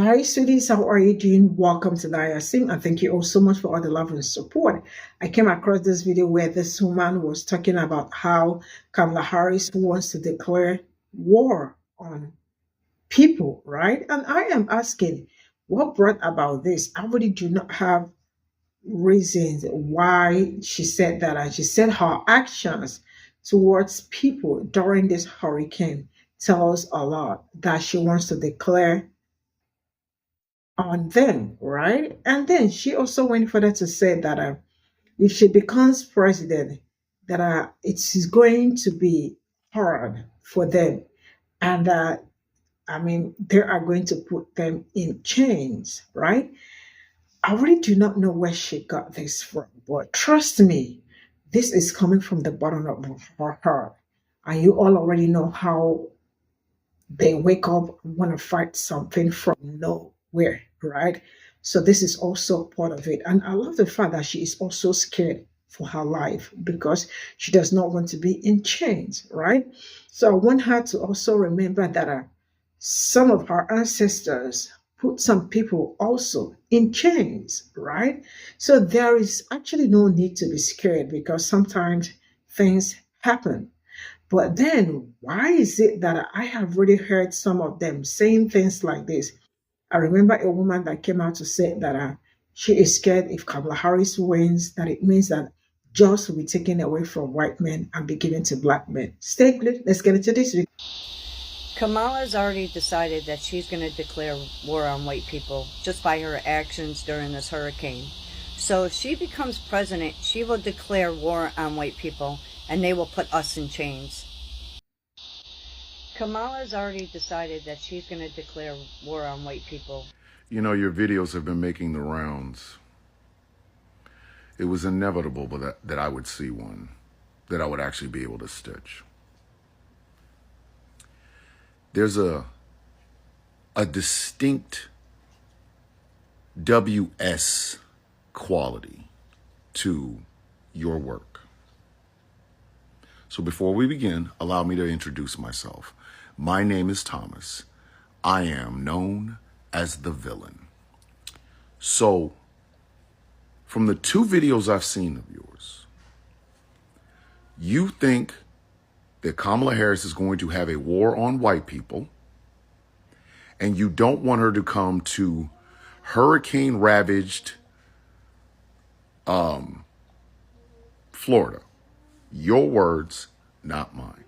Hi, sweeties. How are you doing? Welcome to the ISIM, and thank you all so much for all the love and support. I came across this video where this woman was talking about how Kamala Harris wants to declare war on people, right? And I am asking, what brought about this? I really do not have reasons why she said that, and she said her actions towards people during this hurricane tells a lot that she wants to declare on them, right? And then she also went further to say that if she becomes president, that it is going to be hard for them, and that they are going to put them in chains, right? I really do not know where she got this from, but trust me, this is coming from the bottom of her heart. And you all already know how they wake up and want to fight something from nowhere, right? So this is also part of it. And I love the fact that she is also scared for her life because she does not want to be in chains, right? So I want her to also remember that some of her ancestors put some people also in chains, right? So there is actually no need to be scared because sometimes things happen, but then, why is it that I have really heard some of them saying things like this? I remember a woman that came out to say that she is scared if Kamala Harris wins, that it means that jobs will be taken away from white men and be given to black men. Stay glued. Let's get into this. Kamala's already decided that she's going to declare war on white people just by her actions during this hurricane. So if she becomes president, she will declare war on white people and they will put us in chains. Kamala's already decided that she's going to declare war on white people. You know, your videos have been making the rounds. It was inevitable that I would see one that I would actually be able to stitch. There's a distinct WS quality to your work. So before we begin, allow me to introduce myself. My name is Thomas. I am known as the villain. So, from the two videos I've seen of yours, you think that Kamala Harris is going to have a war on white people, and you don't want her to come to hurricane-ravaged Florida. Your words, not mine.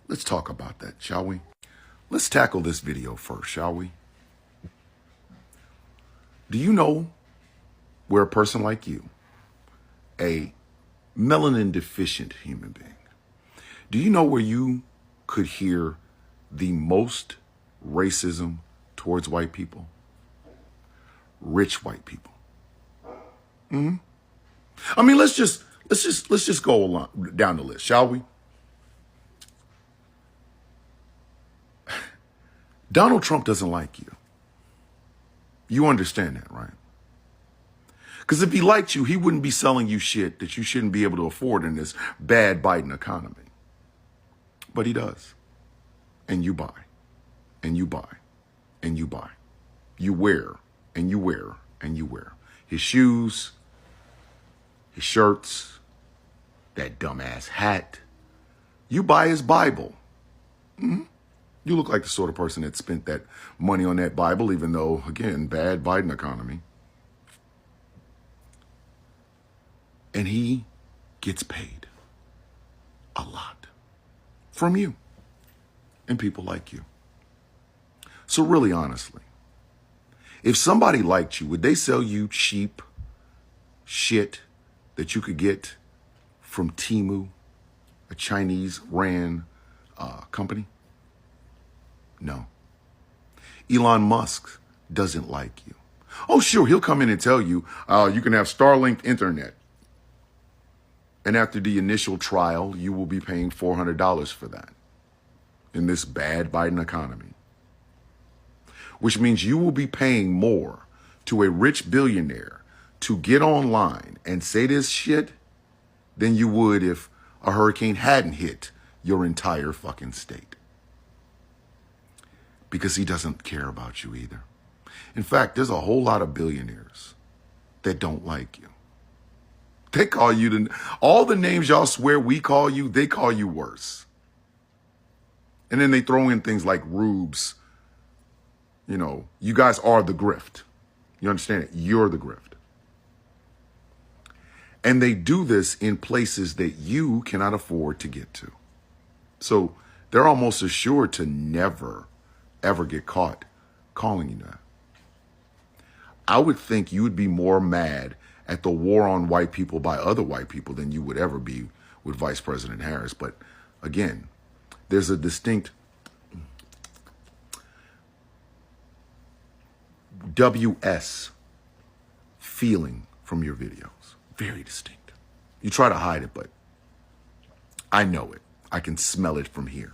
Let's talk about that, shall we? Let's tackle this video first, shall we? Do you know where a person like you, a melanin deficient human being, do you know where you could hear the most racism towards white people? Rich white people. I mean, let's just go along down the list, shall we? Donald Trump doesn't like you. You understand that, right? Because if he liked you, he wouldn't be selling you shit that you shouldn't be able to afford in this bad Biden economy. But he does. And you buy. And you buy. And you buy. You wear. And you wear. And you wear. His shoes. His shirts. That dumbass hat. You buy his Bible. You look like the sort of person that spent that money on that Bible, even though, again, bad Biden economy. And he gets paid a lot from you and people like you. So really, honestly, if somebody liked you, would they sell you cheap shit that you could get from Temu, a Chinese-ran company? No. Elon Musk doesn't like you. Oh, sure, he'll come in and tell you, you can have Starlink internet. And after the initial trial, you will be paying $400 for that in this bad Biden economy. Which means you will be paying more to a rich billionaire to get online and say this shit than you would if a hurricane hadn't hit your entire fucking state. because he doesn't care about you either. In fact, there's a whole lot of billionaires that don't like you. They call you all the names y'all swear we call you, they call you worse. And then they throw in things like rubes. You know, you guys are the grift. You understand it? You're the grift. And they do this in places that you cannot afford to get to. So they're almost assured to never, ever get caught calling you that. I would think you would be more mad at the war on white people by other white people than you would ever be with Vice President Harris. But again, there's a distinct WS feeling from your videos. Very distinct. You try to hide it, but I know it. I can smell it from here.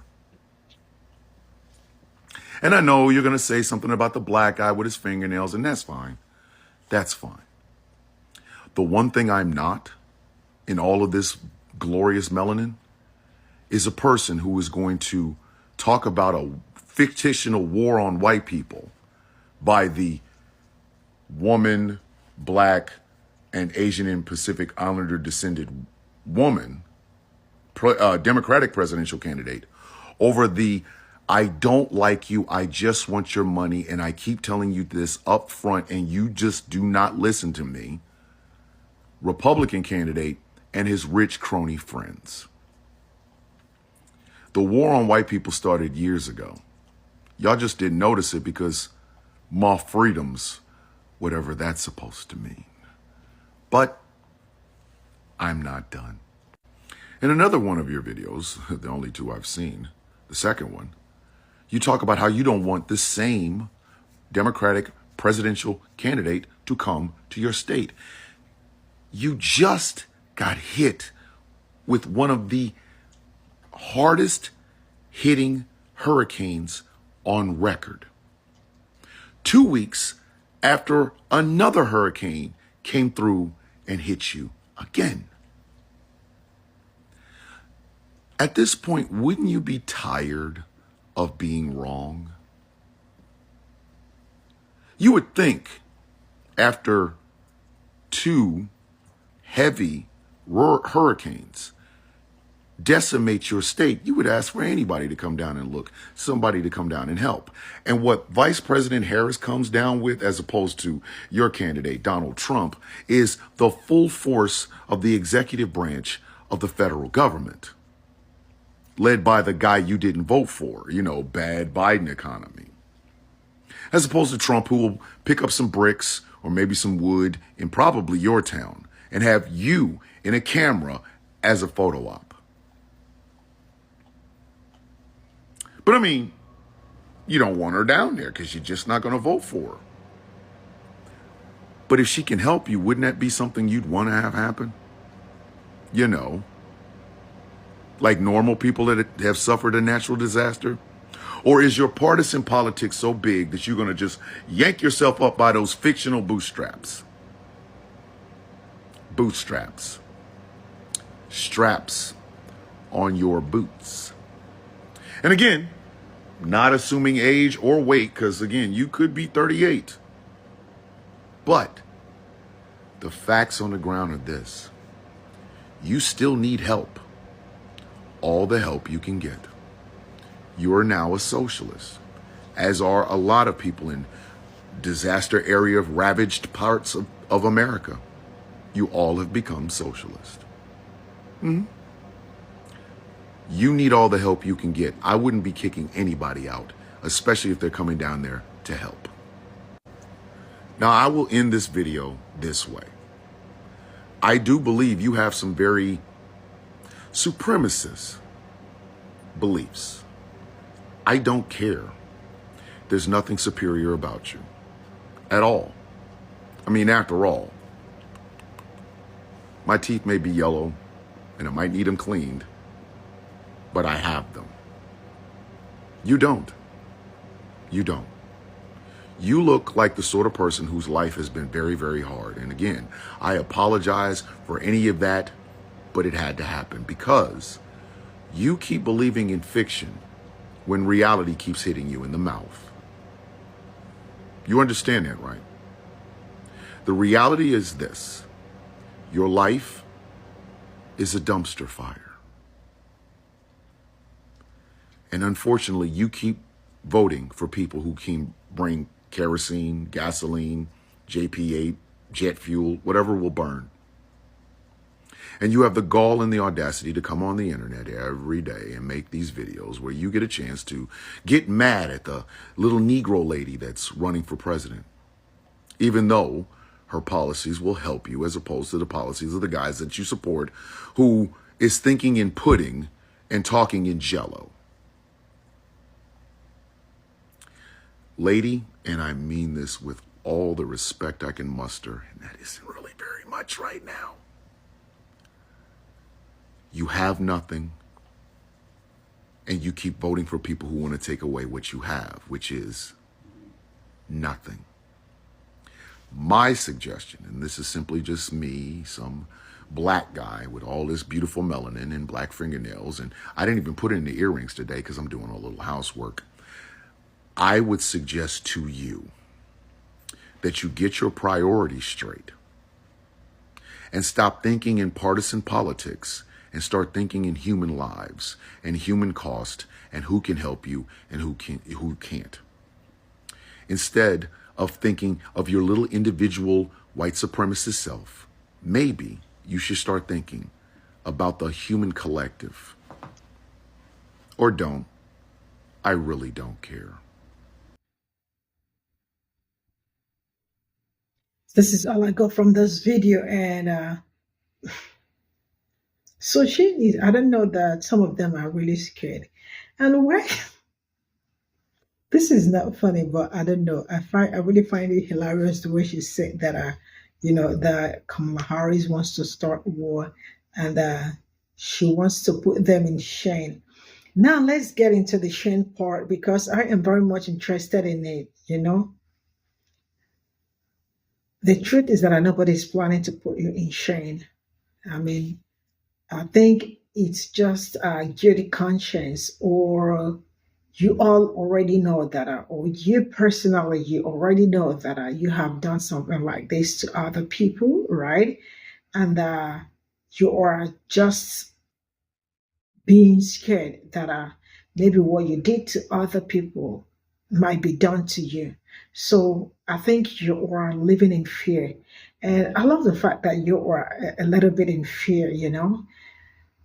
And I know you're going to say something about the black guy with his fingernails, and that's fine. That's fine. The one thing I'm not in all of this glorious melanin is a person who is going to talk about a fictional war on white people by the woman, black, and Asian and Pacific Islander descended woman, Democratic presidential candidate, over the I don't like you, I just want your money, and I keep telling you this up front, and you just do not listen to me, Republican candidate and his rich crony friends. The war on white people started years ago. Y'all just didn't notice it because more freedoms, whatever that's supposed to mean. But I'm not done. In another one of your videos, the only two I've seen, the second one, you talk about how you don't want the same Democratic presidential candidate to come to your state. You just got hit with one of the hardest hitting hurricanes on record. 2 weeks after another hurricane came through and hit you again. At this point, wouldn't you be tired of being wrong? You would think after 2 heavy hurricanes decimate your state, you would ask for anybody to come down and look, somebody to come down and help. And what Vice President Harris comes down with, as opposed to your candidate, Donald Trump, is the full force of the executive branch of the federal government, led by the guy you didn't vote for, bad Biden economy. As opposed to Trump, who will pick up some bricks or maybe some wood in probably your town and have you in a camera as a photo op. But I mean, you don't want her down there because you're just not going to vote for her. But if she can help you, wouldn't that be something you'd want to have happen? Like normal people that have suffered a natural disaster? Or is your partisan politics so big that you're going to just yank yourself up by those fictional bootstraps? Bootstraps. Straps on your boots. And again, not assuming age or weight, because again, you could be 38. But the facts on the ground are this. You still need help. All the help you can get. You are now a socialist, as are a lot of people in disaster area of ravaged parts of America. You all have become socialist. You need all the help you can get. I wouldn't be kicking anybody out, especially if they're coming down there to help. Now, I will end this video this way. I do believe you have some very supremacist beliefs. I don't care. There's nothing superior about you at all. I mean, after all, my teeth may be yellow and I might need them cleaned, but I have them. You don't. You don't. You look like the sort of person whose life has been very, very hard. And again, I apologize for any of that, but it had to happen because you keep believing in fiction when reality keeps hitting you in the mouth. You understand that, right? The reality is this: your life is a dumpster fire. And unfortunately, you keep voting for people who can bring kerosene, gasoline, JP8, jet fuel, whatever will burn. And you have the gall and the audacity to come on the internet every day and make these videos where you get a chance to get mad at the little Negro lady that's running for president, even though her policies will help you, as opposed to the policies of the guys that you support, who is thinking in pudding and talking in jello. Lady, and I mean this with all the respect I can muster, and that isn't really very much right now. You have nothing, and you keep voting for people who want to take away what you have, which is nothing. My suggestion, and this is simply just me, some black guy with all this beautiful melanin and black fingernails, and I didn't even put in the earrings today because I'm doing a little housework. I would suggest to you that you get your priorities straight and stop thinking in partisan politics and start thinking in human lives and human cost and who can help you and who can't. Instead of thinking of your little individual white supremacist self, maybe you should start thinking about the human collective. Or don't. I really don't care. This is all I got from this video. And so I don't know that some of them are really scared. And why? This is not funny, but I don't know. I really find it hilarious the way she said that, that Kamala Harris wants to start war, and she wants to put them in shame. Now let's get into the shame part, because I am very much interested in it. The truth is that nobody's planning to put you in shame. I mean, I think it's just a guilty conscience, or you all already know that, or you personally, you already know that you have done something like this to other people, right? And you are just being scared that maybe what you did to other people might be done to you. So I think you are living in fear. And I love the fact that you are a little bit in fear.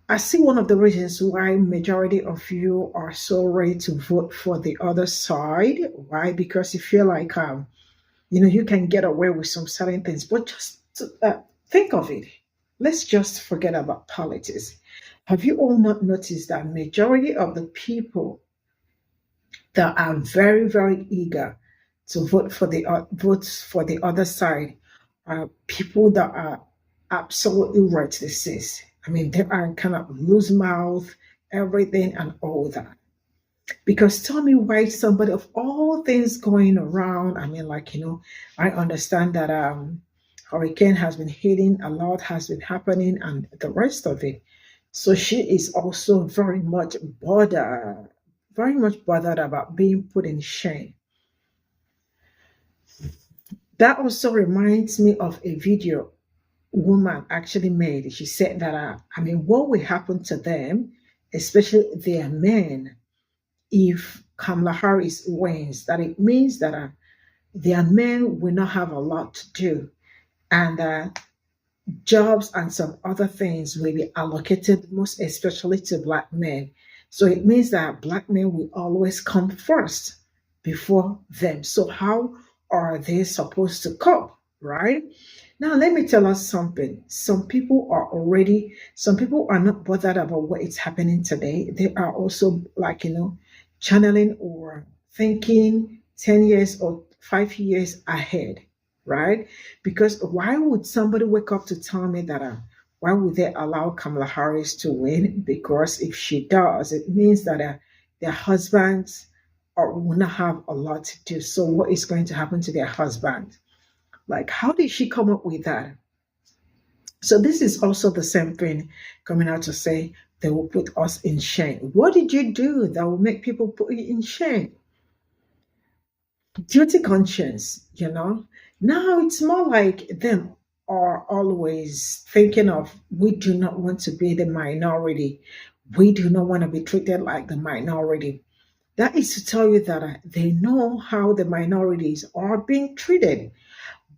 I see one of the reasons why majority of you are so ready to vote for the other side. Why? Because you feel like, you can get away with some certain things. But just think of it. Let's just forget about politics. Have you all not noticed that majority of the people that are very, very eager to vote for the other side are people that are absolutely racist? I mean, they are kind of loose mouth, everything and all that. Because tell me why somebody of all things going around, I mean, I understand that hurricane has been hitting, a lot has been happening and the rest of it. So she is also very much bothered about being put in shame. That also reminds me of a video woman actually made. She said that, what will happen to them, especially their men, if Kamala Harris wins? That it means that their men will not have a lot to do, and jobs and some other things will be allocated, most especially to Black men. So it means that Black men will always come first before them. So how are they supposed to cope, right? Now, let me tell us something. Some people are not bothered about what is happening today. They are also channeling or thinking 10 years or 5 years ahead, right? Because why would somebody wake up to tell me that, why would they allow Kamala Harris to win? Because if she does, it means that their husbands will not have a lot to do. So what is going to happen to their husband? Like, how did she come up with that? So this is also the same thing coming out to say they will put us in shame. What did you do that will make people put you in shame? duty conscience, you know. Now it's more like them are always thinking of, we do not want to be the minority. We do not want to be treated like the minority. That is to tell you that they know how the minorities are being treated.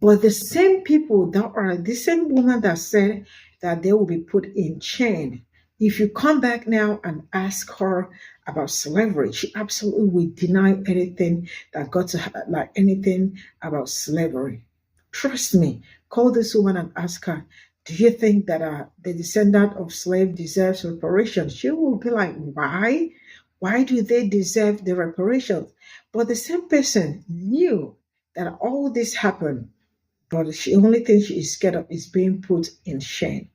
But the same people that are the same woman that said that they will be put in chain, if you come back now and ask her about slavery, she absolutely will deny anything that got to her, like anything about slavery. Trust me, call this woman and ask her, do you think that the descendant of slave deserves reparations? She will be like, why? Why do they deserve the reparations? But the same person knew that all this happened, but the only thing she is scared of is being put in shame.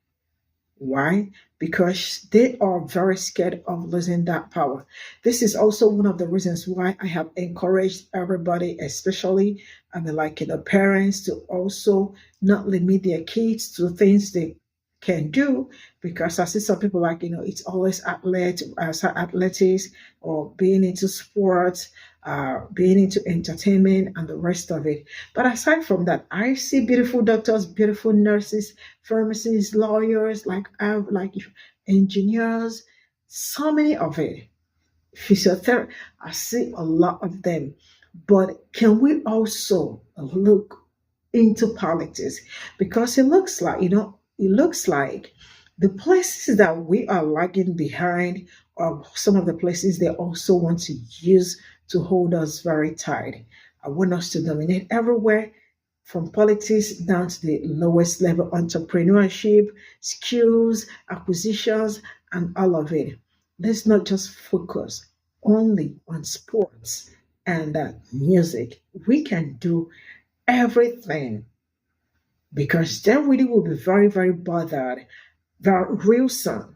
Why? Because they are very scared of losing that power. This is also one of the reasons why I have encouraged everybody, especially like parents, to also not limit their kids to things they can do, because I see some people like it's always athletics or being into sports, being into entertainment and the rest of it. But aside from that, I see beautiful doctors, beautiful nurses, pharmacists, lawyers, like engineers, so many of it. Physiotherapy, I see a lot of them. But can we also look into politics? Because it looks like the places that we are lagging behind are some of the places they also want to use to hold us very tight. I want us to dominate everywhere, from politics down to the lowest level, entrepreneurship, skills, acquisitions, and all of it. Let's not just focus only on sports and music. We can do everything, because they really will be very, very bothered that real son,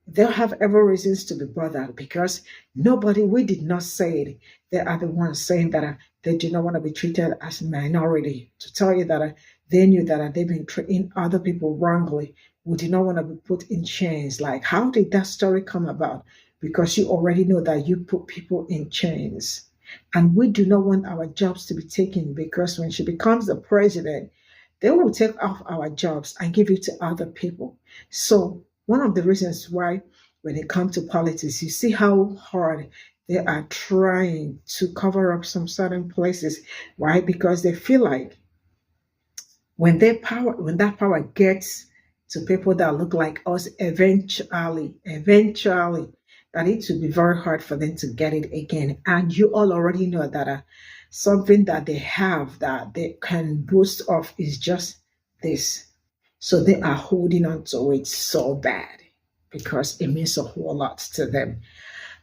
they'll have every reasons to be bothered, because nobody, we did not say it. They are the ones saying that they do not want to be treated as a minority. To tell you that they knew that they've been treating other people wrongly. We did not want to be put in chains. Like, how did that story come about? Because you already know that you put people in chains. And we do not want our jobs to be taken, because when she becomes the president, they will take off our jobs and give it to other people. So one of the reasons why, when it comes to politics, you see how hard they are trying to cover up some certain places. Why? Because they feel like when that power gets to people that look like us, eventually, that it will be very hard for them to get it again. And you all already know that something that they have that they can boast of is just this. So they are holding on to it so bad, because it means a whole lot to them.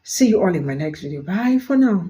See you all in my next video. Bye for now.